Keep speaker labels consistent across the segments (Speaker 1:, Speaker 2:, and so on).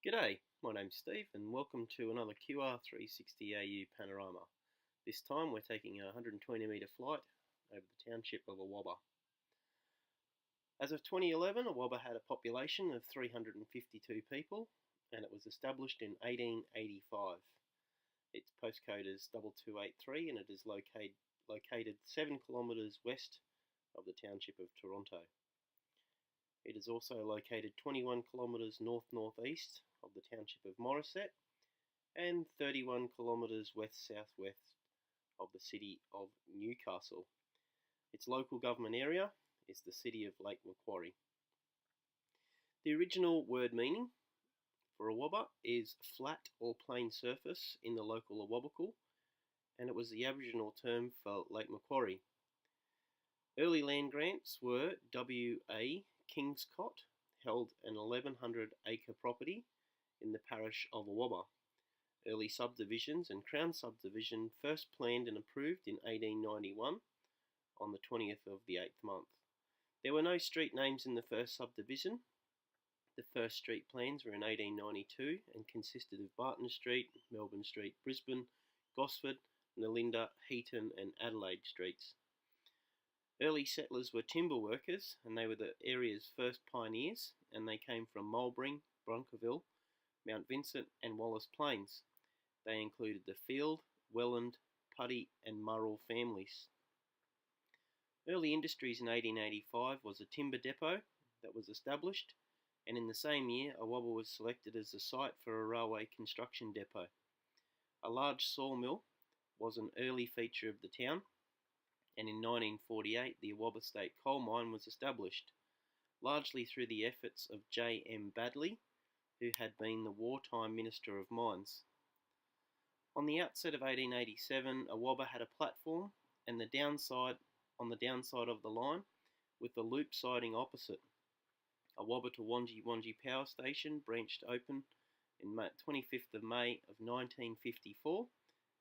Speaker 1: G'day, my name's Steve and welcome to another QR360AU Panorama. This time we're taking a 120 metre flight over the township of Awaba. As of 2011, Awaba had a population of 352 people and it was established in 1885. Its postcode is 2283 and it is located 7 kilometres west of the township of Toronto. It is also located 21 kilometres north-northeast of the township of Morisset and 31 kilometres west-southwest of the city of Newcastle. Its local government area is the city of Lake Macquarie. The original word meaning for Awaba is flat or plain surface in the local Awabakal, and it was the Aboriginal term for Lake Macquarie. Early land grants were W.A. Kingscott held an 1,100-acre property in the parish of Awaba. Early subdivisions and Crown subdivision first planned and approved in 1891 on the 20th of the 8th month. There were no street names in the first subdivision. The first street plans were in 1892 and consisted of Barton Street, Melbourne Street, Brisbane, Gosford, Nalinda, Heaton and Adelaide streets. Early settlers were timber workers and they were the area's first pioneers, and they came from Mulbring, Bronkerville, Mount Vincent and Wallace Plains. They included the Field, Welland, Putty and Murrell families. Early industries in 1885 was a timber depot that was established, and in the same year Awaba was selected as the site for a railway construction depot. A large sawmill was an early feature of the town, and in 1948 the Awaba State Coal Mine was established, largely through the efforts of J.M. Badley, who had been the wartime Minister of Mines. On the outset of 1887, Awaba had a platform and on the downside of the line, with the loop siding opposite. Awaba to Wangi Power Station branched open in 25th of May of 1954,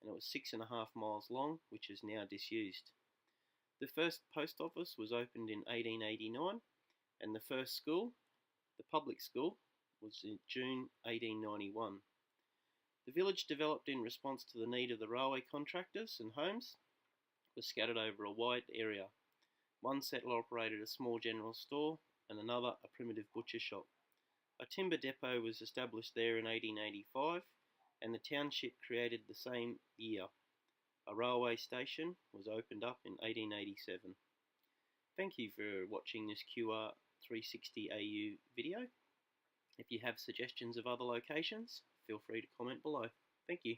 Speaker 1: and it was 6.5 miles long, which is now disused. The first post office was opened in 1889, and the first school, the public school, was in June 1891. The village developed in response to the need of the railway contractors, and homes were scattered over a wide area. One settler operated a small general store and another a primitive butcher shop. A timber depot was established there in 1885, and the township created the same year. A railway station was opened up in 1887. Thank you for watching this QR360AU video. If you have suggestions of other locations, feel free to comment below. Thank you.